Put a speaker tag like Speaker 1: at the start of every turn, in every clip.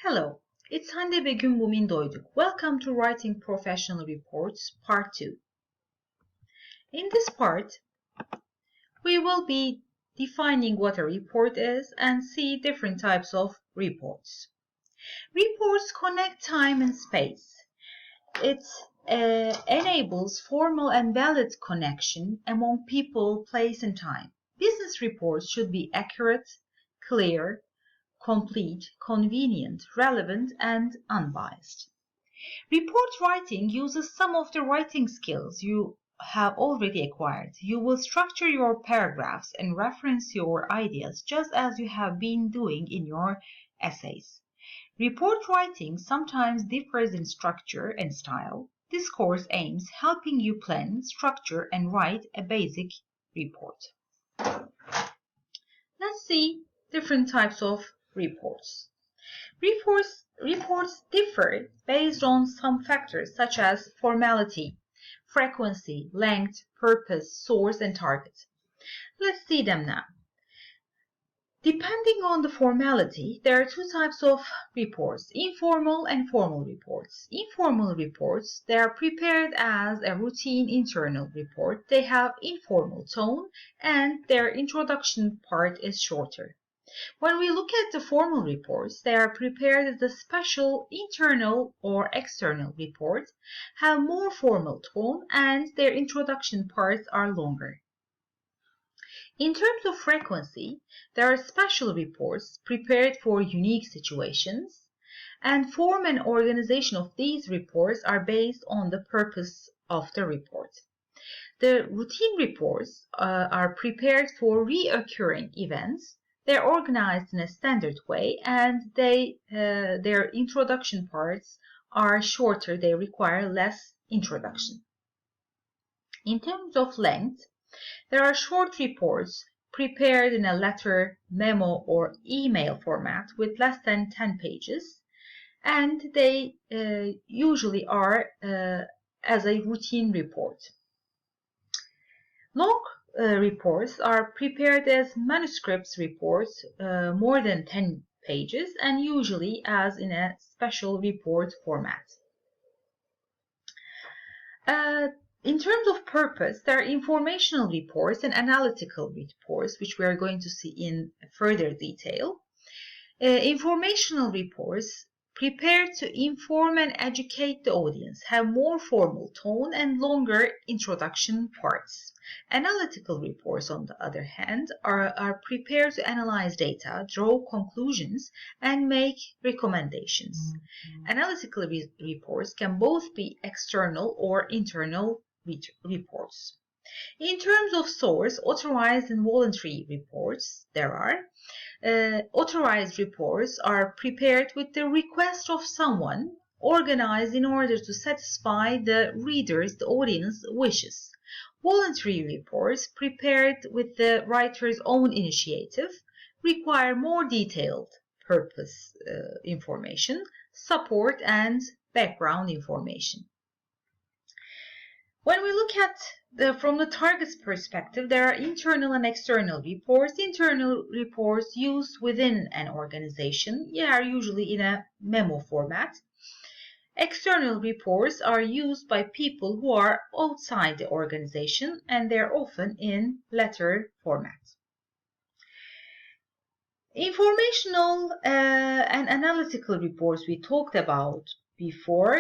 Speaker 1: Hello, it's Hande Begüm Bumin Doyduk. Welcome to Writing Professional Reports Part 2. In this part, we will be defining what a report is and see different types of reports. Reports connect time and space. It enables formal and valid connection among people, place, and time. Business reports should be accurate, clear, complete, convenient, relevant, and unbiased. Report writing uses some of the writing skills you have already acquired. You will structure your paragraphs and reference your ideas just as you have been doing in your essays. Report writing sometimes differs in structure and style. This course aims helping you plan, structure, and write a basic report. Let's see different types of reports. Reports differ based on some factors such as formality, frequency, length, purpose, source, and target. Let's see them now. Depending on the formality, there are two types of reports, informal and formal reports. Informal reports, they are prepared as a routine internal report. They have informal tone and their introduction part is shorter. When we look at the formal reports, they are prepared as a special internal or external report, have more formal tone, and their introduction parts are longer. In terms of frequency, there are special reports prepared for unique situations, and form and organization of these reports are based on the purpose of the report. The routine reports are prepared for reoccurring events. They're organized in a standard way and their introduction parts are shorter. They require less introduction. In terms of length, there are short reports prepared in a letter, memo, or email format with less than 10 pages, and they usually are as a routine report. Long reports are prepared as manuscripts reports more than 10 pages and usually as in a special report format. In terms of purpose, there are informational reports and analytical reports, which we are going to see in further detail. Informational reports prepared to inform and educate the audience, have more formal tone and longer introduction parts. Analytical reports, on the other hand, are prepared to analyze data, draw conclusions, and make recommendations. Analytical reports can both be external or internal reports. In terms of source, authorized and voluntary reports, there are. Authorized reports are prepared with the request of someone, organized in order to satisfy the reader's, the audience wishes. Voluntary reports, prepared with the writer's own initiative, require more detailed purpose information, support, and background information. When we look at from the target's perspective, there are internal and external reports. Internal reports used within an organization are usually in a memo format. External reports are used by people who are outside the organization and they're often in letter format. Informational and analytical reports we talked about before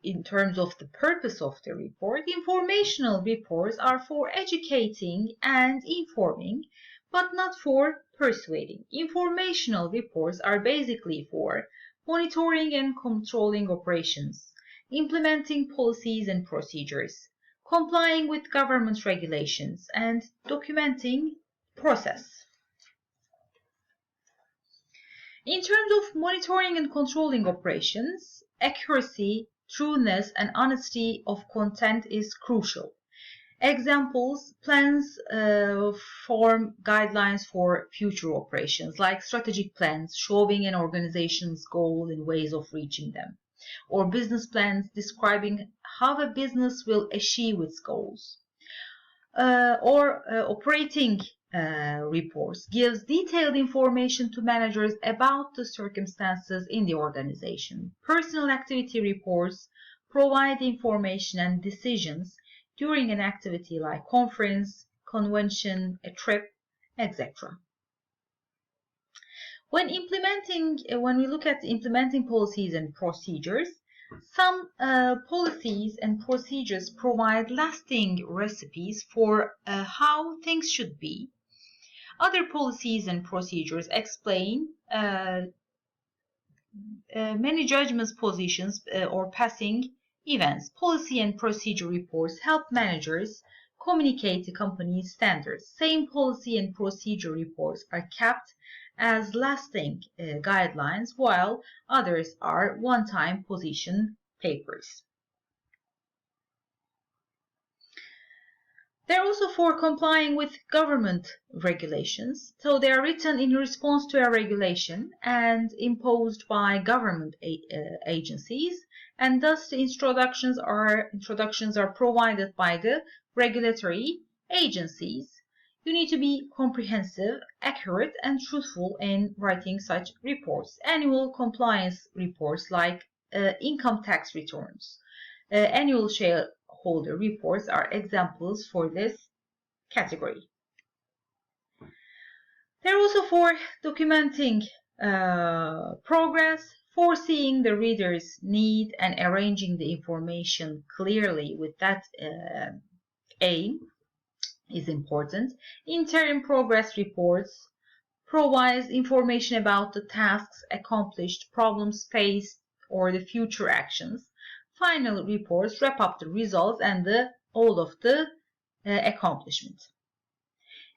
Speaker 1: in terms of the purpose of the report. Informational reports are for educating and informing, but not for persuading. Informational reports are basically for monitoring and controlling operations, implementing policies and procedures, complying with government regulations, and documenting process. In terms of monitoring and controlling operations, accuracy, trueness, and honesty of content is crucial. Examples, plans form guidelines for future operations, like strategic plans showing an organization's goal and ways of reaching them, or business plans describing how a business will achieve its goals. Or operating reports gives detailed information to managers about the circumstances in the organization. Personal activity reports provide information and decisions during an activity like conference, convention, a trip, etc. When we look at implementing policies and procedures, some policies and procedures provide lasting recipes for how things should be. Other policies and procedures explain many judgments, positions, or passing events. Policy and procedure reports help managers communicate the company's standards. Same policy and procedure reports are kept as lasting guidelines, while others are one-time position papers. They're also for complying with government regulations. So they are written in response to a regulation and imposed by government agencies, and thus the introductions are provided by the regulatory agencies. You need to be comprehensive, accurate, and truthful in writing such reports. Annual compliance reports like income tax returns, annual shareholder reports are examples for this category. They're also for documenting progress, foreseeing the reader's need, and arranging the information clearly with that aim is important. Interim progress reports provides information about the tasks accomplished, problems faced, or the future actions. Final reports wrap up the results and all of the accomplishment.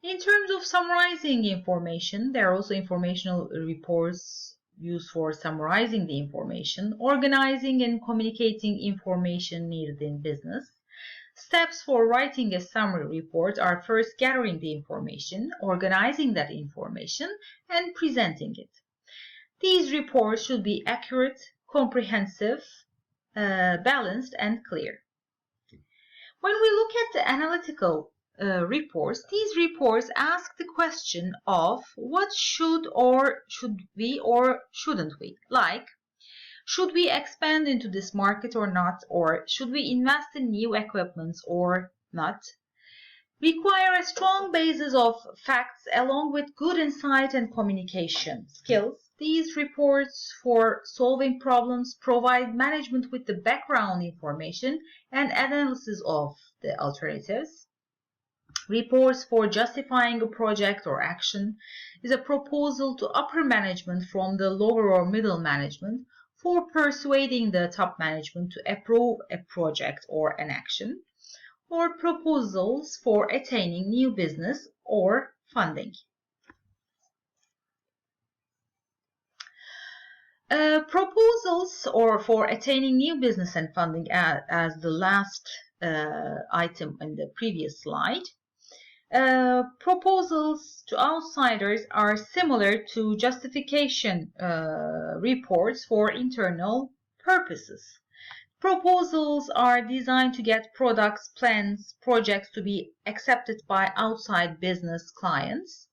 Speaker 1: In terms of summarizing information, there are also informational reports used for summarizing the information, organizing and communicating information needed in business. Steps for writing a summary report are first gathering the information, organizing that information, and presenting it. These reports should be accurate, comprehensive, balanced, and clear. When we look at the analytical reports, these reports ask the question of what should we or shouldn't we, like should we expand into this market or not, or should we invest in new equipment or not, require a strong basis of facts along with good insight and communication skills. These reports for solving problems provide management with the background information and analysis of the alternatives. Reports for justifying a project or action is a proposal to upper management from the lower or middle management for persuading the top management to approve a project or an action, or proposals for attaining new business or funding. Proposals or for attaining new business and funding as the last item in the previous slide. Proposals to outsiders are similar to justification reports for internal purposes. Proposals are designed to get products, plans, projects to be accepted by outside business clients.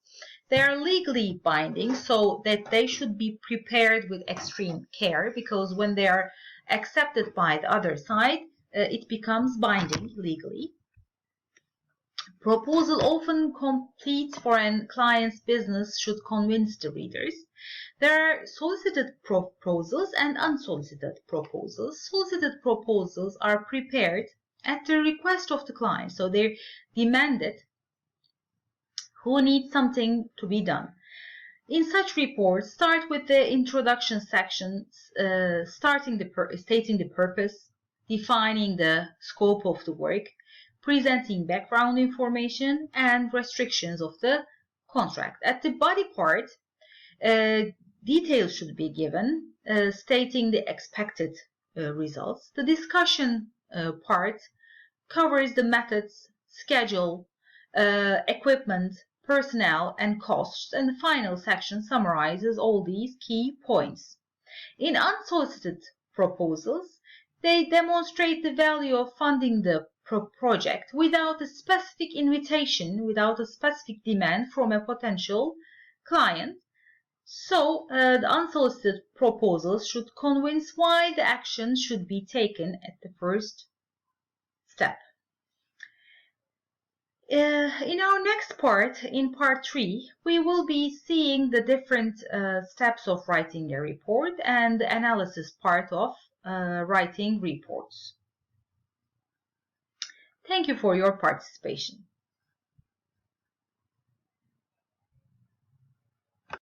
Speaker 1: They are legally binding, so that they should be prepared with extreme care, because when they are accepted by the other side, it becomes binding legally. Proposal often complete for a client's business should convince the readers. There are solicited proposals and unsolicited proposals. Solicited proposals are prepared at the request of the client, so they're demanded who needs something to be done. In such reports, start with the introduction section, stating the purpose, defining the scope of the work, presenting background information, and restrictions of the contract. At the body part, details should be given, stating the expected results. The discussion part covers the methods, schedule, equipment, personnel, and costs, and the final section summarizes all these key points. In unsolicited proposals, they demonstrate the value of funding the project without a specific invitation, without a specific demand from a potential client. So the unsolicited proposals should convince why the action should be taken at the first step. In our next part, in part 3, we will be seeing the different steps of writing a report and the analysis part of writing reports. Thank you for your participation.